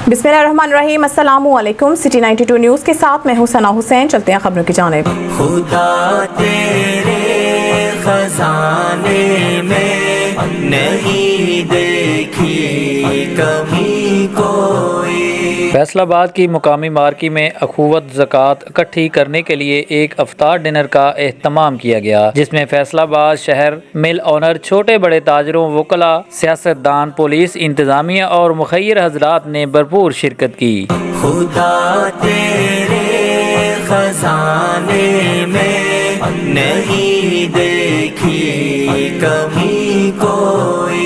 बिस्मिल्लाहिर्रहमानिर्रहीम, अस्सलामु अलैकुम। सिटी 92 न्यूज़ के साथ मैं हूं सना हुसैन। चलते हैं खबरों की जानिब। खुदा तेरे खजाने में नहीं देखी कमी कोई। फैसलाबाद की मुकामी मार्की में अखुवत ज़कात इकट्ठी करने के लिए एक इफ्तार डिनर का एहतमाम किया गया, जिसमें फैसलाबाद शहर मिल ऑनर, छोटे बड़े ताजरों, वकला, सियासतदान, पुलिस, इंतजामिया और मुखैर हजरात ने भरपूर शिरकत की। खुदा तेरे खजाने में नहीं देखी कमी कोई।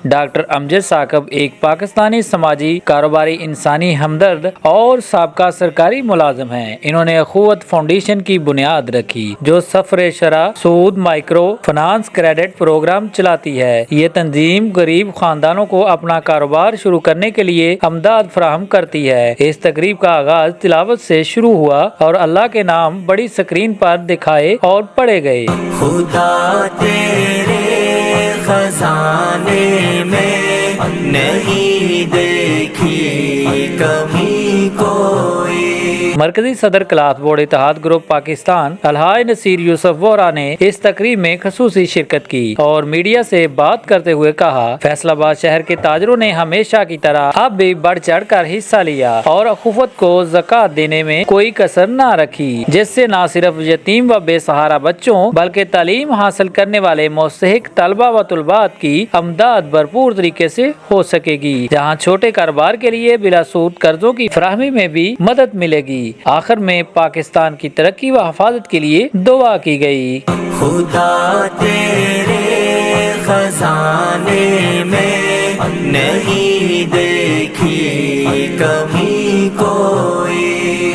डॉक्टर अमजद साकब एक पाकिस्तानी समाजी, कारोबारी, इंसानी हमदर्द और साबका सरकारी मुलाजिम हैं। इन्होंने अखुवत फाउंडेशन की बुनियाद रखी, जो सफर शरा, सूद, माइक्रो फाइनेंस, क्रेडिट प्रोग्राम चलाती है। ये तंजीम गरीब खानदानों को अपना कारोबार शुरू करने के लिए अमदाद फराहम करती है। इस तकरीब का आगाज तिलावत से शुरू हुआ और अल्लाह के नाम बड़ी स्क्रीन पर दिखाए और पढ़े गए। खुदा तेरे खजाने में नहीं देखी कमी कोई। मरकजी सदर क्लाथ बोर्ड इत्तेहाद ग्रुप पाकिस्तान अलहाज नसीर यूसुफ वोरा ने इस तकरीब में खसूसी शिरकत की और मीडिया से बात करते हुए कहा, फैसलाबाद शहर के ताजरों ने हमेशा की तरह अब भी बढ़ चढ़ कर हिस्सा लिया और अखुवत को ज़कात देने में कोई कसर न रखी, जिससे न सिर्फ यतीम व बेसहारा बच्चों बल्कि तालीम हासिल करने वाले मुस्तहिक तलबा व तुलबात की अमदाद भरपूर तरीके से हो सकेगी, जहाँ छोटे कारोबार के लिए बिला सूद कर्जों की फराहमी में भी मदद मिलेगी। आखिर में पाकिस्तान की तरक्की व हिफाजत के लिए दुआ की गई। खुदा तेरे खजाने में नहीं देखी कमी को।